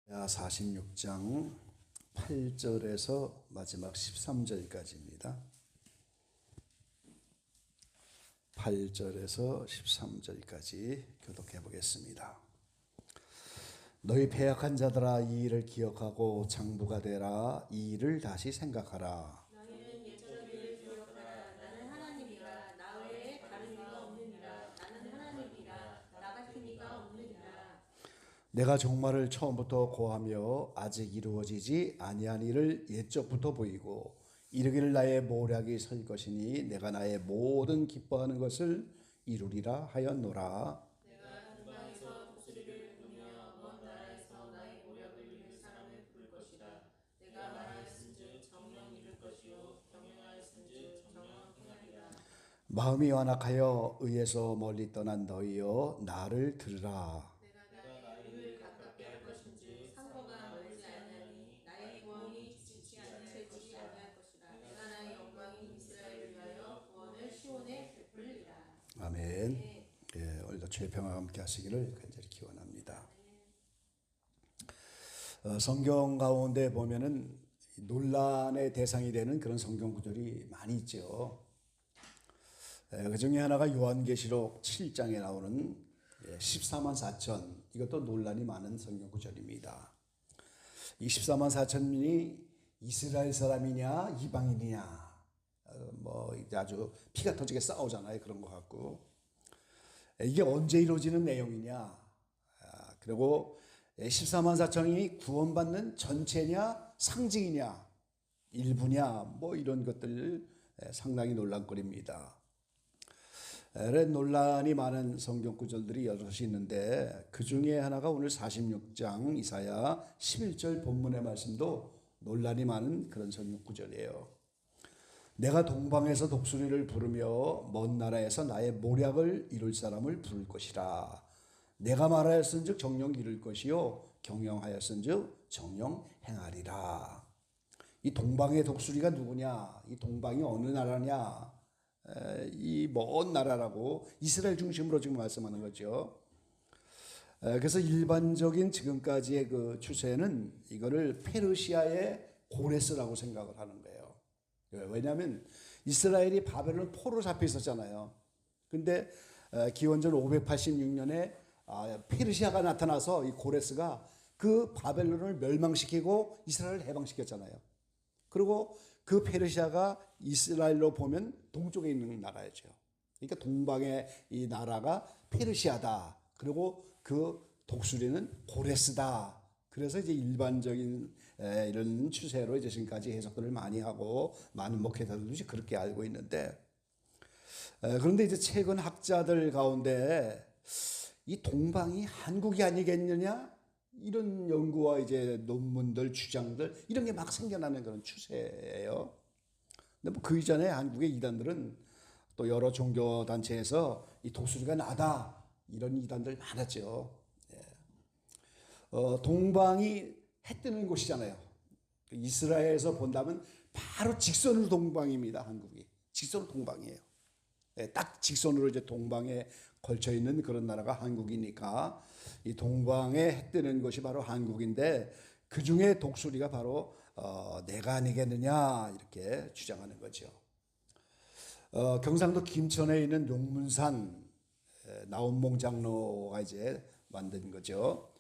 46장 8절에서 마지막 13절까지입니다. 8절에서 13절까지 교독해 보겠습니다. 너희 패역한 자들아, 이 일을 기억하고 장부가 되라. 이 일을 다시 생각하라. 너희는 옛적 일을 기억하라. 나는 하나님이라. 나 외에 다른 이가 없느니라. 나는 하나님이라. 나 같은 이가 없느니라. 내가 종말을 처음부터 고하며 아직 이루어지지 아니한 일을 옛적부터 보이고 이르기를 나의 모략이 설 것이니 내가 나의 모든 기뻐하는 것을 이루리라 하였노라. 내가 동방에서 독수리를 부르며 먼 나라에서 나의 모략을 이룰 사람을 부를 것이라. 내가 말하였은즉 정령 이룰 것이요 경영하였은즉 정령 행하리라. 마음이 완악하여 의에서 멀리 떠난 너희여, 나를 들으라. 내가 나의 입을 가깝게 할 것인지 상고가 멀지 아니하니 나의 구원이 지치지 아니할 것이라. 내가 나의 영광인 이스라엘을 위하여 구원을 시온에 베풀리라. 아멘. 예, 오늘도 주의 평화와 함께 하시기를 간절히 기원합니다. 성경 가운데 보면은 논란의 대상이 되는 그런 성경 구절이 많이 있죠. 그 중에 하나가 요한계시록 7장에 나오는 14만 4천, 이것도 논란이 많은 성경 구절입니다. 이 14만 4천이 이스라엘 사람이냐 이방인이냐, 아주 피가 터지게 싸우잖아요. 그런 것 같고, 이게 언제 이루어지는 내용이냐, 그리고 14만 4천이 구원받는 전체냐 상징이냐 일부냐, 이런 것들 상당히 논란거리입니다. 이런 논란이 많은 성경 구절들이 여럿이 있는데, 그 중에 하나가 오늘 46장 이사야 11절 본문의 말씀도 논란이 많은 그런 성경 구절이에요. 내가 동방에서 독수리를 부르며 먼 나라에서 나의 모략을 이룰 사람을 부를 것이라. 내가 말하였은즉 정령 이룰 것이요 경영하였은즉 정령 행하리라. 이 동방의 독수리가 누구냐, 이 동방이 어느 나라냐, 이 먼 나라라고 이스라엘 중심으로 지금 말씀하는 거죠. 그래서 일반적인 지금까지의 그 추세는 이거를 페르시아의 고레스라고 생각을 하는 거예요. 왜냐하면 이스라엘이 바벨론 포로 잡혀 있었잖아요. 근데 기원전 586년에 페르시아가 나타나서 이 고레스가 그 바벨론을 멸망시키고 이스라엘을 해방시켰잖아요. 그리고 그 페르시아가 이스라엘로 보면 동쪽에 있는 나라였죠. 그러니까 동방의 이 나라가 페르시아다. 그리고 그 독수리는 고레스다. 그래서 이제 일반적인 이런 추세로 이제 지금까지 해석들을 많이 하고 많은 목회자들도 그렇게 알고 있는데, 그런데 이제 최근 학자들 가운데 이 동방이 한국이 아니겠느냐, 이런 연구와 이제 논문들, 주장들, 이런 게 막 생겨나는 그런 추세예요. 근데 그 이전에 한국의 이단들은 또 여러 종교 단체에서 이 독수리가 나다, 이런 이단들 많았죠. 동방이 해 뜨는 곳이잖아요. 이스라엘에서 본다면 바로 직선으로 동방입니다. 한국이 직선으로 동방이에요. 딱 직선으로 이제 동방에 걸쳐 있는 그런 나라가 한국이니까 이 동방에 해 뜨는 것이 바로 한국인데, 그 중에 독수리가 바로 내가 아니겠느냐, 이렇게 주장하는 거죠. 경상도 김천에 있는 용문산 나온몽 장로가 이제 만든 거죠.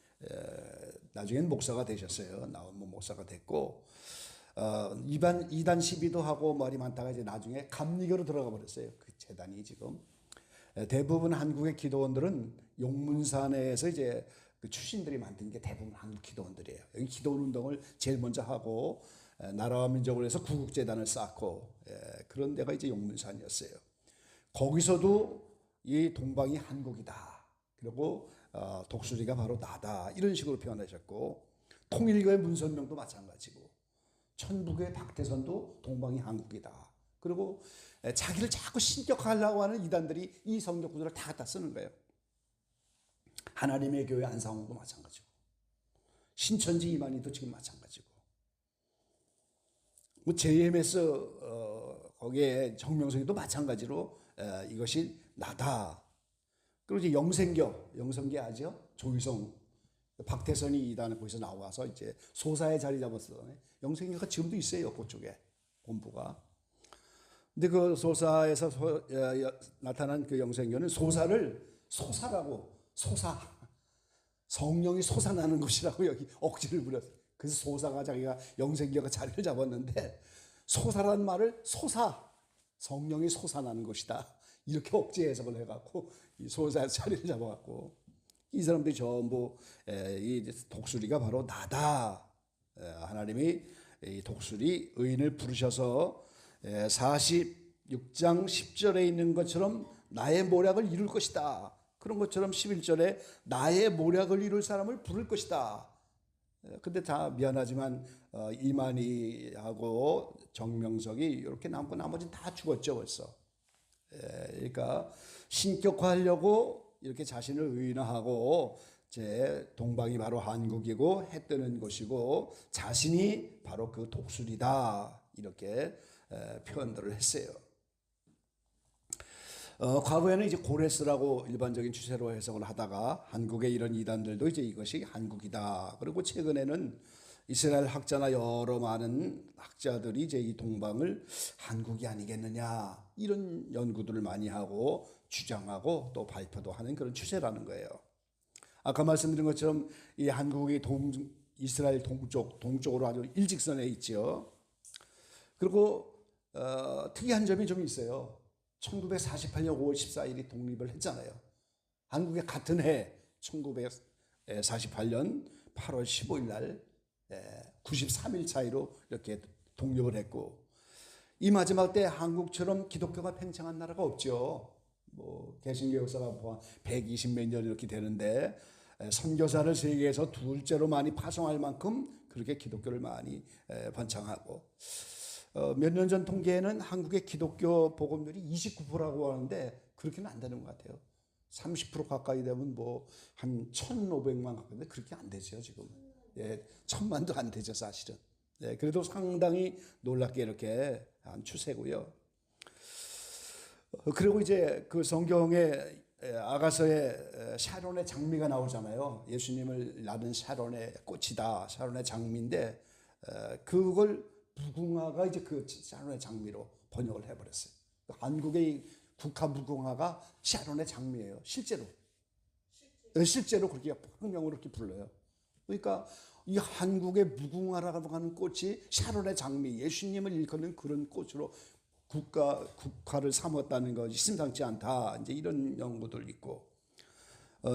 나중엔 목사가 되셨어요. 나온몽 목사가 됐고, 이단 시비도 하고 말이 많다가 이제 나중에 감리교로 들어가 버렸어요. 그 재단이 지금. 대부분 한국의 기도원들은 용문산에서 이제 그 출신들이 만든 게 대부분 한국 기도원들이에요. 여기 기도원 운동을 제일 먼저 하고 나라와 민족을 위해서 구국재단을 쌓고, 그런 데가 이제 용문산이었어요. 거기서도 이 동방이 한국이다. 그리고 독수리가 바로 나다. 이런 식으로 표현하셨고, 통일교의 문선명도 마찬가지고, 천북의 박태선도 동방이 한국이다. 그리고 자기를 자꾸 신격하려고 하는 이단들이 이 성경 구절을 다 갖다 쓰는 거예요. 하나님의 교회 안상홍도 마찬가지고, 신천지 이만희도 지금 마찬가지고, JMS 거기에 정명석이도 마찬가지로 이것이 나다. 그리고 이제 영생교 아죠? 조희성 박태선이 이단에 거기서 나와서 이제 소사에 자리 잡았어요. 영생교가 지금도 있어요. 그쪽에 본부가. 근데 그 소사에서 나타난 그 영생교는 소사를 소사라고 소사 성령이 솟아나는 곳이라고 여기 억지를 부렸어요. 그래서 소사가 자기가 영생교가 자리를 잡았는데 소사란 말을 소사 성령이 솟아나는 곳이다 이렇게 억지 해석을 해갖고 이 소사에서 자리를 잡아갖고 이 사람들이 전부 이 독수리가 바로 나다. 하나님이 이 독수리 의인을 부르셔서 46장 10절에 있는 것처럼 나의 모략을 이룰 것이다. 그런 것처럼 11절에 나의 모략을 이룰 사람을 부를 것이다. 근데 다 미안하지만 이만희하고 정명석이 이렇게 남고 나머지는 다 죽었죠 벌써. 그러니까 신격화하려고 이렇게 자신을 의인화하고 제 동방이 바로 한국이고 해 뜨는 곳이고 자신이 바로 그 독수리다 이렇게 표현들을 했어요. 과거에는 이제 고레스라고 일반적인 추세로 해석을 하다가 한국의 이런 이단들도 이제 이것이 한국이다. 그리고 최근에는 이스라엘 학자나 여러 많은 학자들이 이제 이 동방을 한국이 아니겠느냐 이런 연구들을 많이 하고 주장하고 또 발표도 하는 그런 추세라는 거예요. 아까 말씀드린 것처럼 이 한국이 이스라엘 동쪽으로 아주 일직선에 있죠. 그리고 특이한 점이 좀 있어요. 1948년 5월 14일이 독립을 했잖아요. 한국의 같은 해 1948년 8월 15일 날 93일 차이로 이렇게 독립을 했고 이 마지막 때 한국처럼 기독교가 팽창한 나라가 없죠. 뭐 개신교 역사가 120몇 년 이렇게 되는데 선교사를 세계에서 둘째로 많이 파송할 만큼 그렇게 기독교를 많이 번창하고 몇 년 전 통계에는 한국의 기독교 복음률이 29%라고 하는데 그렇게는 안 되는 것 같아요. 30% 가까이 되면 뭐 한 1,500만 가까이인데 그렇게 안 되죠 지금. 1,000만도 안 되죠 사실은. 그래도 상당히 놀랍게 이렇게 한 추세고요. 그리고 이제 그 성경에 아가서에 샤론의 장미가 나오잖아요. 예수님을 낳은 샤론의 꽃이다. 샤론의 장미인데 그걸 무궁화가 이제 그 샤론의 장미로 번역을 해버렸어요. 한국의 국화 무궁화가 샤론의 장미예요. 실제로 그렇게 학명으로 이렇게 불러요. 그러니까 이 한국의 무궁화라고 하는 꽃이 샤론의 장미, 예수님을 일컫는 그런 꽃으로 국화를 삼았다는 것이 심상치 않다. 이제 이런 연구들 있고,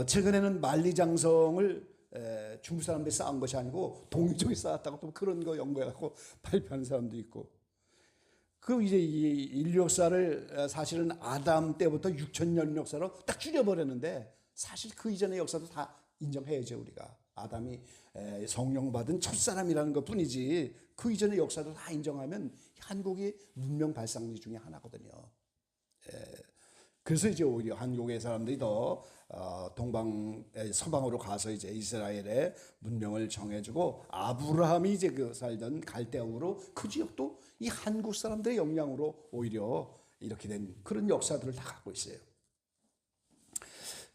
최근에는 만리장성을 중국 사람들이 쌓은 것이 아니고 동이족이 쌓았다고 또 그런 거 연구해갖고 발표하는 사람도 있고. 그 이제 이 인류 역사를 사실은 아담 때부터 6,000년 역사로 딱 줄여버렸는데 사실 그 이전의 역사도 다 인정해야죠 우리가. 아담이 성령 받은 첫사람이라는 것 뿐이지 그 이전의 역사도 다 인정하면 한국이 문명 발상지 중에 하나거든요. 그래서 이제 오히려 한국의 사람들이 더 서방으로 가서 이제 이스라엘의 문명을 정해주고 아브라함이 이제 그 살던 갈대아우로 그 지역도 이 한국 사람들의 영향으로 오히려 이렇게 된 그런 역사들을 다 갖고 있어요.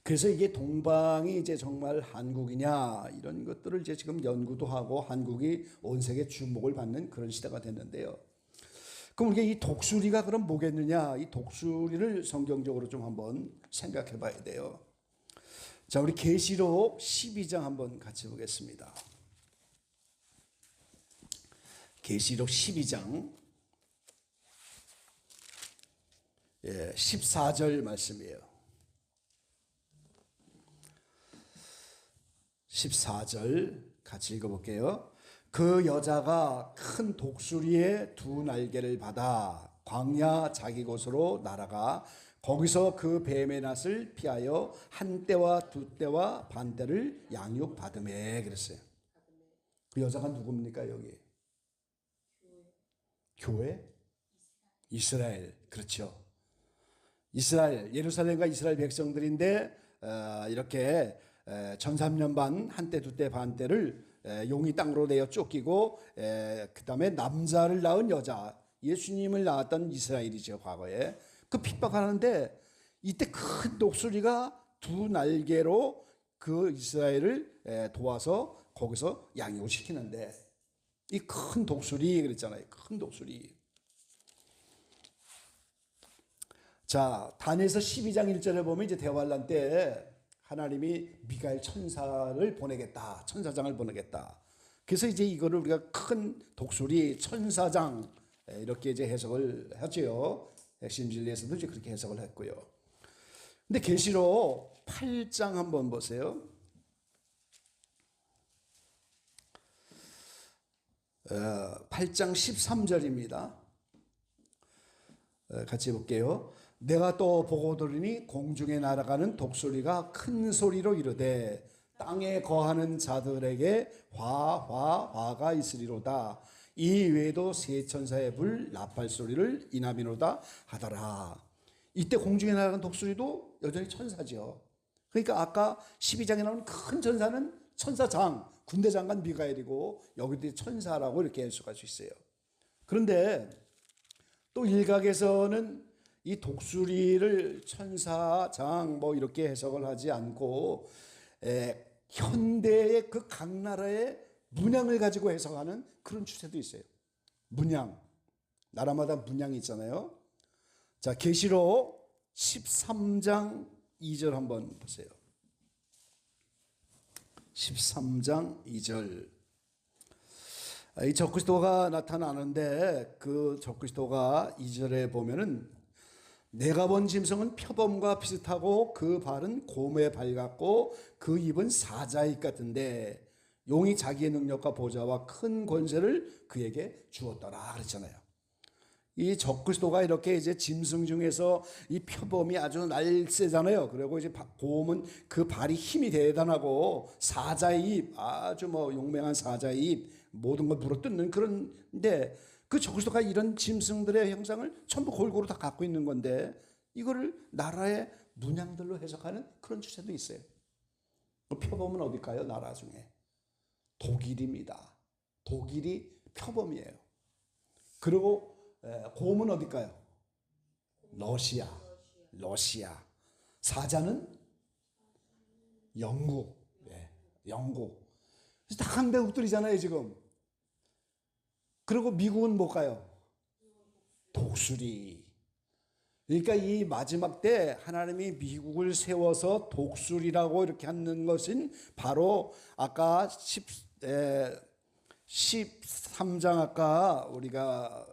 그래서 이게 동방이 이제 정말 한국이냐 이런 것들을 이제 지금 연구도 하고 한국이 온 세계 주목을 받는 그런 시대가 됐는데요. 그럼 이게 이 독수리가 그럼 뭐겠느냐? 이 독수리를 성경적으로 좀 한번 생각해 봐야 돼요. 자, 우리 계시록 12장 한번 같이 보겠습니다. 계시록 12장 14절 말씀이에요. 14절 같이 읽어볼게요. 그 여자가 큰 독수리의 두 날개를 받아 광야 자기 곳으로 날아가 거기서 그 뱀의 낯을 피하여 한 떼와 두 떼와 반 떼를 양육받으매 그랬어요. 그 여자가 누굽니까 여기? 교회? 이스라엘. 그렇죠. 이스라엘, 예루살렘과 이스라엘 백성들인데 이렇게 1,300년 반, 한 때, 두 때, 반 때를 용이 땅으로 내어 쫓기고 그 다음에 남자를 낳은 여자, 예수님을 낳았던 이스라엘이죠. 과거에 그 핍박하는데 이때 큰 독수리가 두 날개로 그 이스라엘을 도와서 거기서 양육을 시키는데 이 큰 독수리 그랬잖아요. 큰 독수리. 자, 다니엘서 12장 1절에 보면 이제 대환란 때 하나님이 미가엘 천사를 보내겠다. 천사장을 보내겠다. 그래서 이제 이거를 우리가 큰 독수리 천사장 이렇게 이제 해석을 하죠. 핵심 진리에서도 이제 그렇게 해석을 했고요. 근데 계시록 8장 한번 보세요. 8장 13절입니다. 같이 볼게요. 내가 또 보고 들으니 공중에 날아가는 독수리가 큰 소리로 이르되 땅에 거하는 자들에게 화가 있으리로다. 이 외에도 세 천사의 불 나팔 소리를 인하미로다 하더라. 이때 공중에 날아가는 독수리도 여전히 천사죠. 그러니까 아까 12장에 나오는 큰 천사는 천사장, 군대 장관 미가엘이고 여기도 천사라고 이렇게 해석할 수 있어요. 그런데 또 일각에서는 이 독수리를 천사장 뭐 이렇게 해석을 하지 않고 현대의 그 각 나라의 문양을 가지고 해석하는 그런 추세도 있어요. 문양, 나라마다 문양이 있잖아요. 자, 계시록 13장 2절 한번 보세요. 13장 2절. 이 적그리스도가 나타나는데 그 적그리스도가 2절에 보면은 내가 본 짐승은 표범과 비슷하고 그 발은 곰의 발 같고 그 입은 사자의 입 같은데 용이 자기의 능력과 보좌와 큰 권세를 그에게 주었더라 그랬잖아요. 이 적그리스도가 이렇게 이제 짐승 중에서 이 표범이 아주 날쌔잖아요. 그리고 이제 곰은 그 발이 힘이 대단하고 사자의 입, 아주 뭐 용맹한 사자의 입, 모든 걸 물어뜯는 그런데 그 적그리스도가 이런 짐승들의 형상을 전부 골고루 다 갖고 있는 건데 이거를 나라의 문양들로 해석하는 그런 추세도 있어요. 그 표범은 어딜까요? 나라 중에 독일입니다. 독일이 표범이에요. 그리고 곰은 어딜까요? 러시아. 사자는 영국. 영국. 다 강대국들이잖아요, 지금. 그리고 미국은 뭘까요? 독수리. 그러니까 이 마지막 때 하나님이 미국을 세워서 독수리라고 이렇게 하는 것은 바로 아까 13장 아까 우리가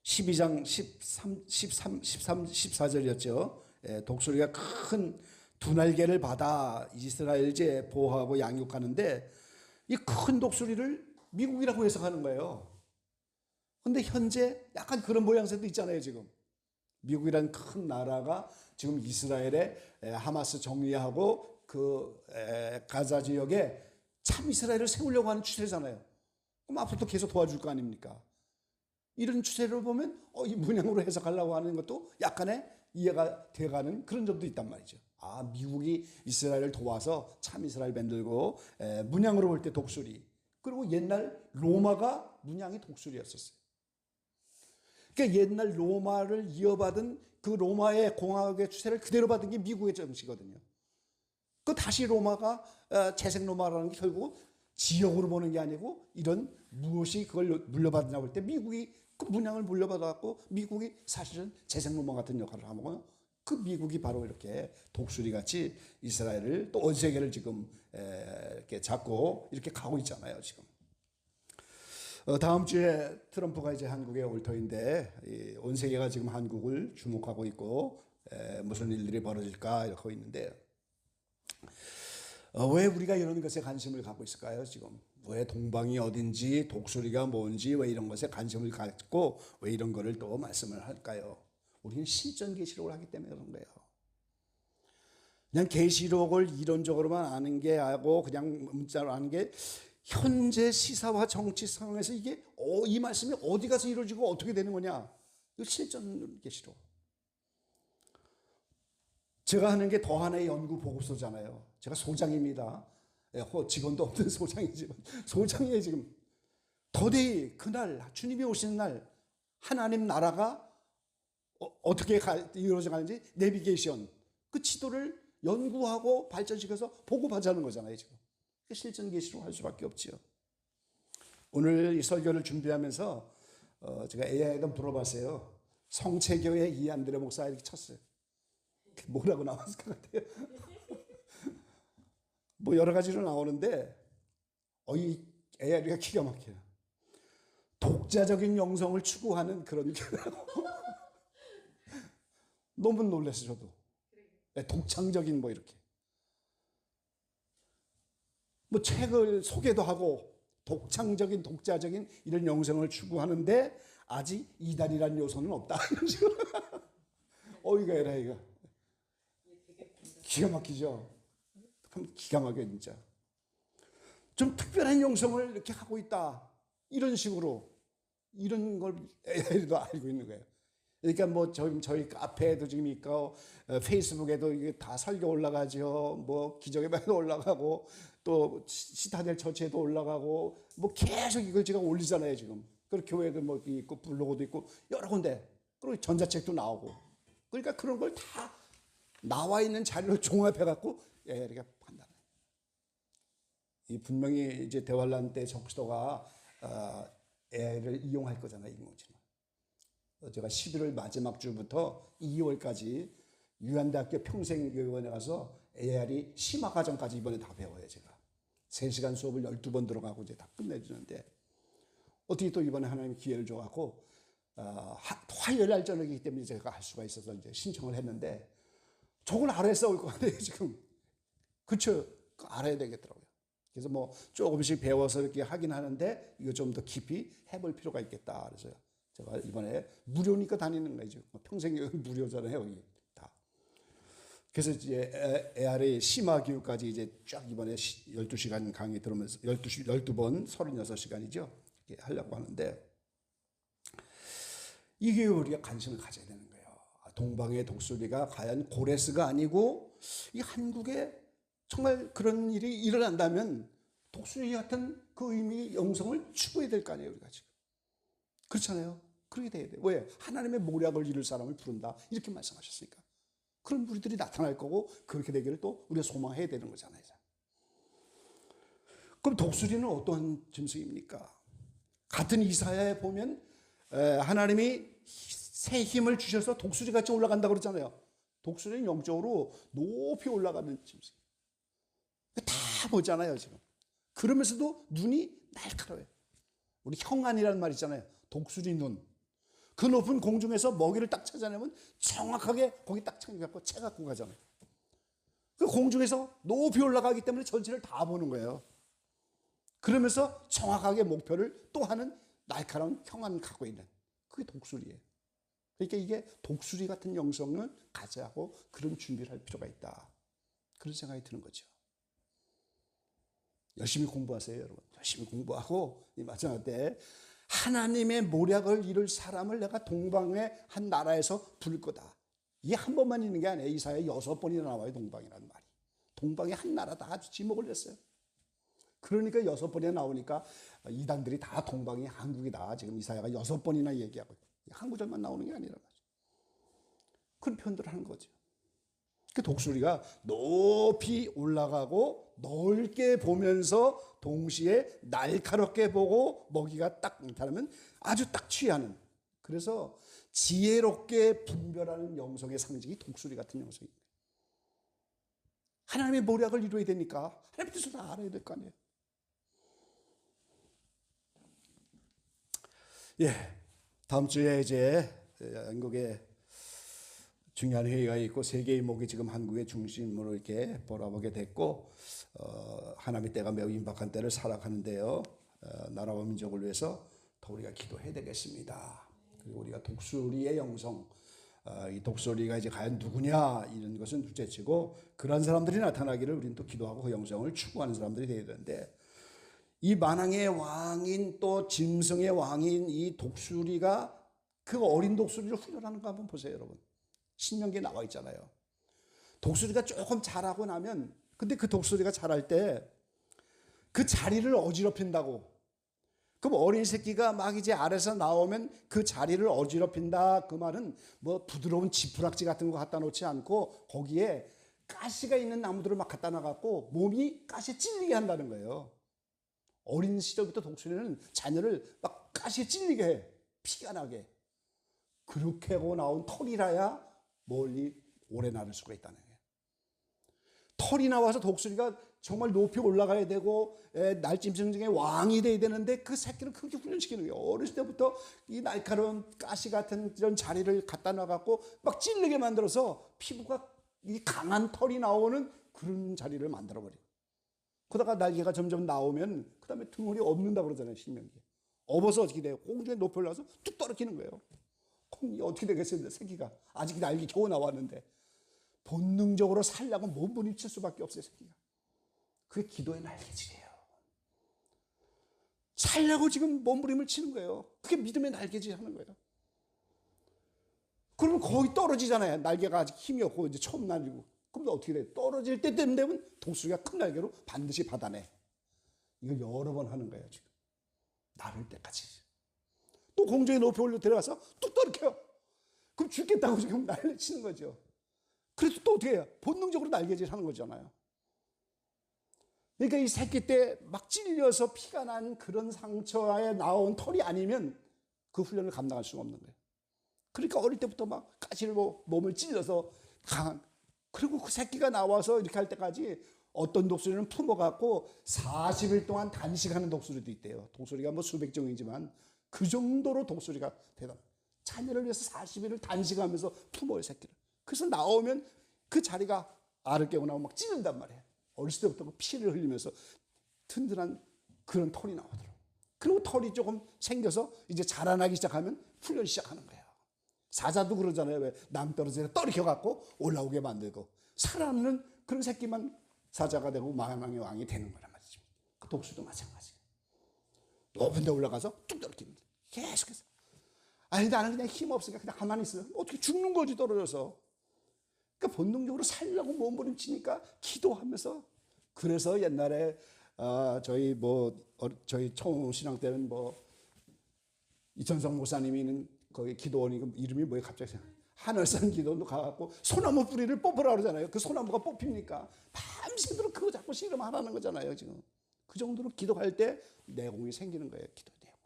12장 14절이었죠. 독수리가 큰 두 날개를 받아 이스라엘제 보호하고 양육하는데 이 큰 독수리를 미국이라고 해석하는 거예요. 그런데 현재 약간 그런 모양새도 있잖아요. 지금 미국이란 큰 나라가 지금 이스라엘에 하마스 정리하고 그 가자 지역에 참 이스라엘을 세우려고 하는 추세잖아요. 그럼 앞으로도 계속 도와줄 거 아닙니까? 이런 추세를 보면 이 문양으로 해석하려고 하는 것도 약간의 이해가 돼가는 그런 점도 있단 말이죠. 아, 미국이 이스라엘을 도와서 참 이스라엘 만들고 문양으로 볼 때 독수리. 그리고 옛날 로마가 문양이 독수리였었어요. 그러니까 옛날 로마를 이어받은 그 로마의 공화국의 추세를 그대로 받은 게 미국의 정치거든요. 그 다시 로마가 재생 로마라는 게 결국 지역으로 보는 게 아니고 이런 무엇이 그걸 물려받으냐 볼 때 미국이 그 문양을 물려받았고 미국이 사실은 재생 로마 같은 역할을 하고 그 미국이 바로 이렇게 독수리같이 이스라엘을 또 온 세계를 지금 이렇게 잡고 이렇게 가고 있잖아요. 지금 다음 주에 트럼프가 이제 한국에 올 터인데 온 세계가 지금 한국을 주목하고 있고 무슨 일들이 벌어질까 이러고 있는데 왜 우리가 이런 것에 관심을 갖고 있을까요? 지금 왜 동방이 어딘지 독수리가 뭔지 왜 이런 것에 관심을 갖고 왜 이런 거를 또 말씀을 할까요? 우리는 실전 계시록을 하기 때문에 그런 거예요. 그냥 계시록을 이론적으로만 아는 게 하고 그냥 문자로 아는 게 현재 시사와 정치 상황에서 이게 이 말씀이 어디 가서 이루어지고 어떻게 되는 거냐? 이거 실전 계시록. 제가 하는 게 더 하나의 연구 보고서잖아요. 제가 소장입니다. 직원도 없는 소장이지만 소장이에요 지금. 더대히 그날 주님이 오시는 날 하나님 나라가 어떻게 이루어져 가는지 내비게이션, 그 지도를 연구하고 발전시켜서 보고받자는 거잖아요, 지금. 실전 계시로 할 수밖에 없지요. 오늘 이 설교를 준비하면서 제가 AI에다 물어봤어요. 성체교회 이안드레 목사 이렇게 쳤어요. 뭐라고 나왔을 것 같아요? 뭐 여러 가지로 나오는데 이 AI가 기가 막혀요. 독자적인 영성을 추구하는 그런 교회라고. 너무 놀랐어요, 저도. 독창적인 뭐 이렇게. 뭐 책을 소개도 하고 독창적인 독자적인 이런 영성을 추구하는데 아직 이단이라는 요소는 없다. 이런 식으로. 이거 에라 이거. 기가 막히죠. 기가 막혀 진짜. 좀 특별한 영성을 이렇게 하고 있다. 이런 식으로 이런 걸 AI도 알고 있는 거예요. 그러니까 뭐 저희 카페에도 지금 있고 페이스북에도 이게 다 설교 올라가죠. 뭐 기적의 방에도 올라가고 또 시타델 처치에도 올라가고 뭐 계속 이걸 제가 올리잖아요 지금. 그리고 교회도 뭐 있고 블로그도 있고 여러 군데 그리고 전자책도 나오고 그러니까 그런 걸 다 나와 있는 자료를 종합해 갖고 이렇게 판단해. 이 분명히 이제 대환란 때 적시도가 AI를 이용할 거잖아요 인공지능. 제가 11월 마지막 주부터 2월까지 유한대학교 평생교육원에 가서 AR이 심화과정까지 이번에 다 배워요, 제가. 3시간 수업을 12번 들어가고 이제 다 끝내주는데, 어떻게 또 이번에 하나님 기회를 줘갖고, 화요일 날 저녁이기 때문에 제가 할 수가 있어서 이제 신청을 했는데, 저걸 알아야 싸울 것 같아요, 지금. 그쵸? 알아야 되겠더라고요. 그래서 뭐 조금씩 배워서 이렇게 하긴 하는데, 이거 좀 더 깊이 해볼 필요가 있겠다. 그래서요. 제가 이번에 무료니까 다니는 거죠. 평생 무료잖아요, 여기 다. 그래서 이제 AR의 심화 교육까지 이제 쫙 이번에 12시간 강의 들으면서 12번 36시간이죠. 이렇게 하려고 하는데 이 교육을 우리가 관심을 가져야 되는 거예요. 동방의 독수리가 과연 고레스가 아니고 이 한국에 정말 그런 일이 일어난다면 독수리 같은 그 의미, 영성을 추구해야 될 거 아니에요, 우리가 지금. 그렇잖아요. 그렇게 돼야 돼요. 왜? 하나님의 모략을 이룰 사람을 부른다. 이렇게 말씀하셨으니까. 그런 우리들이 나타날 거고 그렇게 되기를 또 우리가 소망해야 되는 거잖아요. 그럼 독수리는 어떤 짐승입니까? 같은 이사야에 보면 하나님이 새 힘을 주셔서 독수리같이 올라간다고 그러잖아요. 독수리는 영적으로 높이 올라가는 짐승. 다 보잖아요, 지금. 그러면서도 눈이 날카로워요. 우리 형안이라는 말 있잖아요. 독수리 눈. 그 높은 공중에서 먹이를 딱 찾아내면 정확하게 거기 딱 챙겨갖고 채 갖고 가잖아요. 그 공중에서 높이 올라가기 때문에 전체를 다 보는 거예요. 그러면서 정확하게 목표를 또 하는 날카로운 형안을 갖고 있는 그게 독수리예요. 그러니까 이게 독수리 같은 영성을 가져야 하고 그런 준비를 할 필요가 있다. 그런 생각이 드는 거죠. 열심히 공부하세요, 여러분. 열심히 공부하고 이 마지막 때 하나님의 모략을 이룰 사람을 내가 동방의 한 나라에서 부를 거다. 이게 한 번만 있는 게 아니에요. 이사야에 6번이나 나와요, 동방이라는 말이. 동방의 한 나라 다 지목을 했어요. 그러니까 6번이나 나오니까 이단들이 다 동방이 한국이다. 지금 이사야가 6번이나 얘기하고 한 구절만 나오는 게 아니라 그런 표현들을 하는 거죠. 그 독수리가 높이 올라가고 넓게 보면서 동시에 날카롭게 보고 먹이가 딱 나타나면 아주 딱 취하는, 그래서 지혜롭게 분별하는 영성의 상징이 독수리 같은 영성입니다. 하나님의 모략을 이루어야 되니까 하나님의 뜻을 다 알아야 될 거 아니에요. 예, 다음 주에 이제 한국에 중요한 회의가 있고 세계의 목이 지금 한국의 중심으로 이렇게 바라보게 됐고 하나님의 때가 매우 임박한 때를 살아가는데요. 나라와 민족을 위해서 더 우리가 기도해야 되겠습니다. 그리고 우리가 독수리의 영성, 이 독수리가 이제 과연 누구냐 이런 것은 둘째치고 그런 사람들이 나타나기를 우리는 또 기도하고 그 영성을 추구하는 사람들이 되어야 되는데, 이 만왕의 왕인 또 짐승의 왕인 이 독수리가 그 어린 독수리를 훈련하는 거 한번 보세요, 여러분. 신명기에 나와 있잖아요. 독수리가 조금 자라고 나면, 근데 그 독수리가 자랄 때 그 자리를 어지럽힌다고, 그럼 어린 새끼가 막 이제 알에서 나오면 그 자리를 어지럽힌다. 그 말은 뭐 부드러운 지푸락지 같은 거 갖다 놓지 않고 거기에 가시가 있는 나무들을 막 갖다 놔갖고 몸이 가시에 찔리게 한다는 거예요. 어린 시절부터 독수리는 자녀를 막 가시에 찔리게 해. 피가 나게. 그렇게 하고 나온 털이라야 멀리 오래 나를 수가 있다는 거예요. 털이 나와서 독수리가 정말 높이 올라가야 되고 날짐승 중에 왕이 돼야 되는데 그 새끼를 그렇게 훈련시키는 거예요. 어렸을 때부터 이 날카로운 가시 같은 이런 자리를 갖다 놔갖고 막 찔리게 만들어서 피부가 이 강한 털이 나오는 그런 자리를 만들어버리고 그러다가 날개가 점점 나오면 그 다음에 등골이 없는다 그러잖아요. 신명기에. 업어서 어떻게 돼요? 공중에 높이 올라가서 뚝 떨어지는 거예요. 그럼 어떻게 되겠어요? 새끼가 아직 날개 겨우 나왔는데 본능적으로 살려고 몸부림칠 수밖에 없어요. 새끼가. 그게 기도의 날개질이에요. 살려고 지금 몸부림을 치는 거예요. 그게 믿음의 날개질 하는 거예요. 그러면 거의 떨어지잖아요. 날개가 아직 힘이 없고 이제 처음 날리고. 그럼 어떻게 돼요? 떨어질 때쯤 되면 독수리가 큰 날개로 반드시 받아내. 이걸 여러 번 하는 거예요. 지금. 나를 때까지. 또 공중에 높이 올려 들어가서 또 떨어져요. 그럼 죽겠다고 지금 난리 치는 거죠. 그래서 또 어떻게 해요? 본능적으로 날개질 하는 거잖아요. 그러니까 이 새끼 때 막 찔려서 피가 난 그런 상처에 나온 털이 아니면 그 훈련을 감당할 수가 없는 거예요. 그러니까 어릴 때부터 막 가시를 몸을 찔러서 강한. 그리고 그 새끼가 나와서 이렇게 할 때까지 어떤 독수리는 품어갖고 40일 동안 단식하는 독수리도 있대요. 독수리가 뭐 수백 종이지만 그 정도로 독수리가 대단. 자녀를 위해서 40일을 단식하면서 품어요, 새끼를. 그래서 나오면 그 자리가 알을 깨고 나오면 막 찌른단 말이에요. 어렸을 때부터 피를 흘리면서 튼튼한 그런 털이 나오더라고요. 그리고 털이 조금 생겨서 이제 자라나기 시작하면 훈련 시작하는 거예요. 사자도 그러잖아요. 왜 낭떠러지에 떨어져갖고 올라오게 만들고 살아남는 그런 새끼만 사자가 되고 만왕의 왕이 되는 거란 말이죠. 그 독수리도 마찬가지예요. 높은 데 올라가서 뚝 떨어지는 거예요. 계속해서. 아니 나는 그냥 힘 없으니까 그냥 가만히 있어요. 어떻게 죽는 거지 떨어져서. 그러니까 본능적으로 살려고 몸부림치니까 기도하면서. 그래서 옛날에 저희 청신앙 때는 뭐 이천성 목사님이 거기 기도원이 이름이 뭐예요? 갑자기 하늘산 기도원도 가갖고 소나무 뿌리를 뽑으라 그러잖아요. 그 소나무가 뽑힙니까? 밤새도록 그거 자꾸 씨름하라는 거잖아요. 지금 그 정도로 기도할 때 내공이 생기는 거예요. 기도 내공.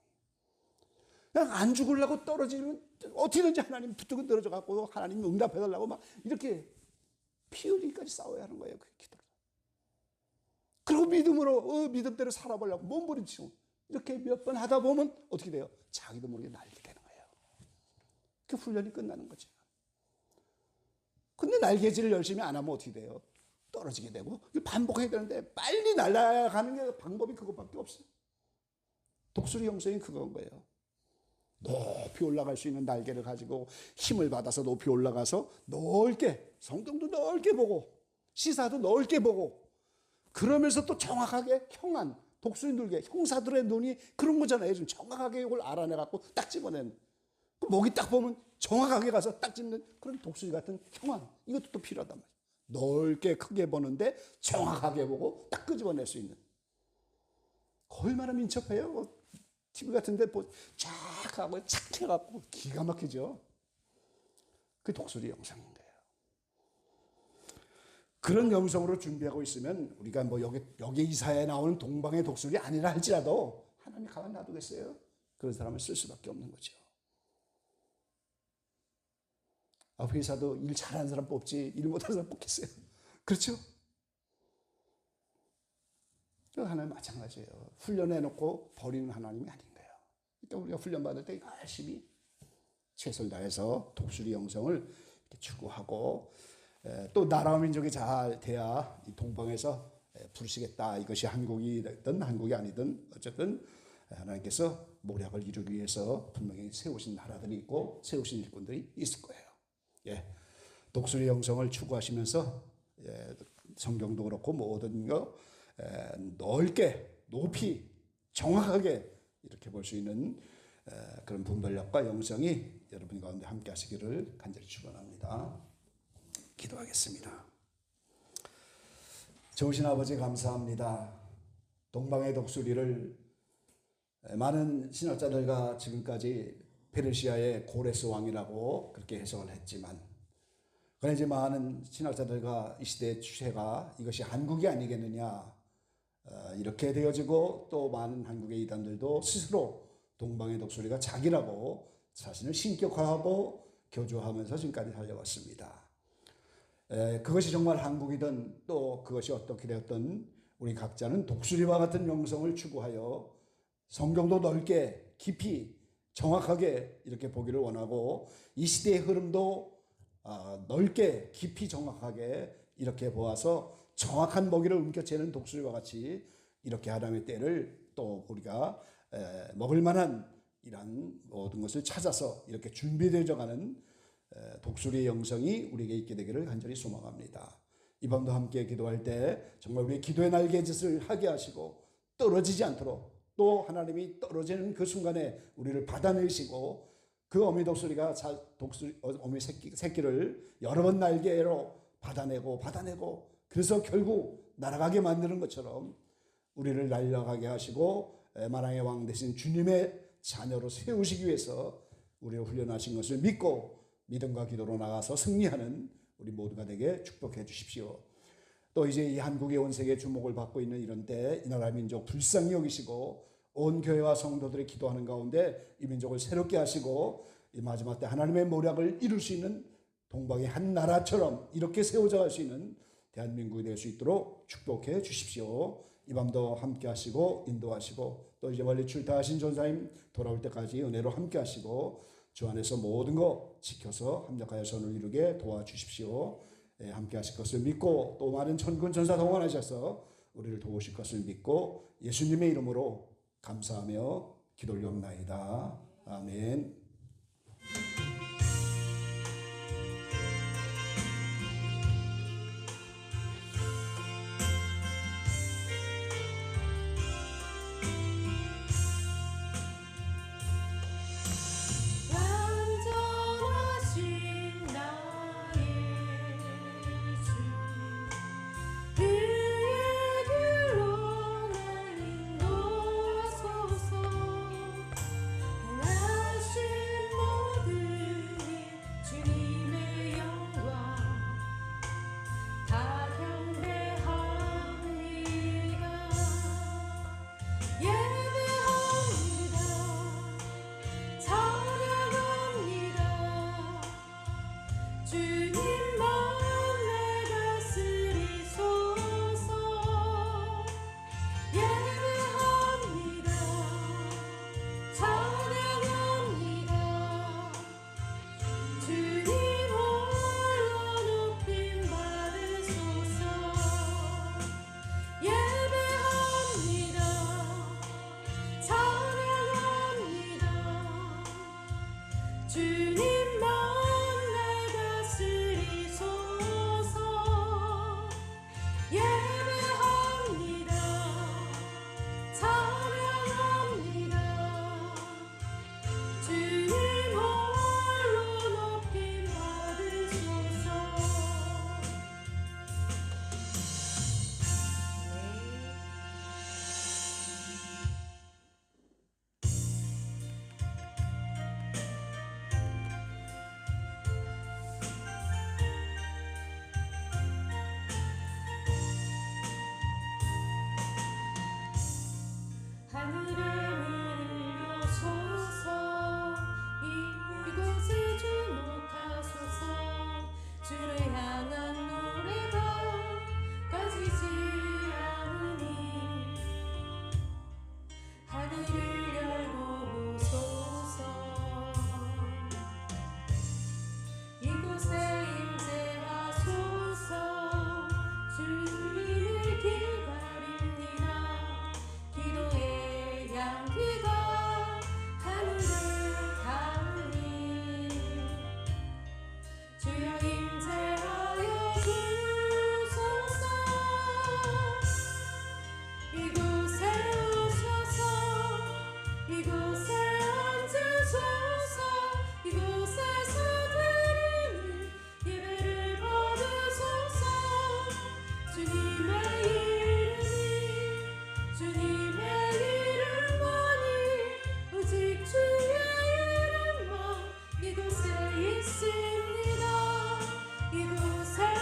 그냥 안 죽으려고 떨어지면 어떻게든지 하나님 붙들고 늘어져 갖고 하나님 응답해달라고 막 이렇게 피 흘리기까지 싸워야 하는 거예요. 그 기도를. 그리고 믿음으로 믿음대로 살아보려고 몸부림치고 이렇게 몇 번 하다 보면 어떻게 돼요? 자기도 모르게 날게 되는 거예요. 그 훈련이 끝나는 거죠. 근데 날개질을 열심히 안 하면 어떻게 돼요? 떨어지게 되고 반복해야 되는데 빨리 날아가는 게 방법이 그것밖에 없어요. 독수리 영성이 그건 거예요. 높이 올라갈 수 있는 날개를 가지고 힘을 받아서 높이 올라가서 넓게 성경도 넓게 보고 시사도 넓게 보고 그러면서 또 정확하게 형한 독수리 눌개 형사들의 눈이 그런 거잖아요. 좀 정확하게 이걸 알아내갖고 딱 집어내는 목이 딱 보면 정확하게 가서 딱 집는 그런 독수리 같은 형한 이것도 또 필요하단 말이에요. 넓게 크게 보는데 정확하게 보고 딱 끄집어낼 수 있는 얼마나 민첩해요. TV 같은데 쫙 하고 착 해갖고 기가 막히죠. 그 독수리 영상인 거예요. 그런 영성으로 준비하고 있으면 우리가 뭐 여기 이사에 나오는 동방의 독수리 아니라 할지라도 하나님이 가만 놔두겠어요? 그런 사람을 쓸 수밖에 없는 거죠. 회사도 일 잘하는 사람 뽑지 일 못하는 사람 뽑겠어요? 그렇죠? 하나님 마찬가지예요. 훈련해놓고 버리는 하나님이 아닌 거예요. 그러니까 우리가 훈련받을 때 열심히 최선을 다해서 독수리 영성을 이렇게 추구하고 또 나라와 민족이 잘 돼야 이 동방에서 부르시겠다. 이것이 한국이든 한국이 아니든 어쨌든 하나님께서 모략을 이루기 위해서 분명히 세우신 나라들이 있고 세우신 일꾼들이 있을 거예요. 예, 독수리 영성을 추구하시면서 성경도 그렇고 모든 거 넓게 높이 정확하게 이렇게 볼 수 있는 그런 분별력과 영성이 여러분 가운데 함께 하시기를 간절히 축원합니다. 기도하겠습니다. 좋으신 아버지 감사합니다. 동방의 독수리를 많은 신학자들과 지금까지 페르시아의 고레스 왕이라고 그렇게 해석을 했지만, 그러나 이제 많은 신학자들과 이 시대의 추세가 이것이 한국이 아니겠느냐, 이렇게 되어지고, 또 많은 한국의 이단들도 스스로 동방의 독수리가 자기라고 자신을 신격화하고 교조하면서 지금까지 살려왔습니다. 그것이 정말 한국이든 또 그것이 어떻게 되었든 우리 각자는 독수리와 같은 영성을 추구하여 성경도 넓게 깊이 정확하게 이렇게 보기를 원하고, 이 시대의 흐름도 넓게 깊이 정확하게 이렇게 보아서 정확한 먹이를 움켜채는 독수리와 같이 이렇게 하나님의 때를 또 우리가 먹을 만한 이런 모든 것을 찾아서 이렇게 준비되어 가는 독수리의 영성이 우리에게 있게 되기를 간절히 소망합니다. 이 밤도 함께 기도할 때 정말 우리의 기도의 날개짓을 하게 하시고 떨어지지 않도록, 또 하나님이 떨어지는 그 순간에 우리를 받아내시고, 그 어미 독수리가 어미 새끼를 여러 번 날개로 받아내고 그래서 결국 날아가게 만드는 것처럼 우리를 날아가게 하시고 만왕의 왕 되신 주님의 자녀로 세우시기 위해서 우리를 훈련하신 것을 믿고 믿음과 기도로 나가서 승리하는 우리 모두가 되게 축복해 주십시오. 또 이제 이 한국의 온 세계 주목을 받고 있는 이런 때 이 나라 민족 불쌍히 여기시고 온 교회와 성도들이 기도하는 가운데 이 민족을 새롭게 하시고 이 마지막 때 하나님의 모략을 이룰 수 있는 동방의 한 나라처럼 이렇게 세워져 갈 수 있는 대한민국이 될 수 있도록 축복해 주십시오. 이 밤도 함께 하시고 인도하시고, 또 이제 멀리 출타하신 전사님 돌아올 때까지 은혜로 함께 하시고 주 안에서 모든 거 지켜서 합력하여 선을 이루게 도와주십시오. 함께 하실 것을 믿고, 또 많은 천군 천사 동원하셔서 우리를 도우실 것을 믿고 예수님의 이름으로 감사하며 기도 올려옵나이다. 아멘. 이곳에 있습니다. 이곳에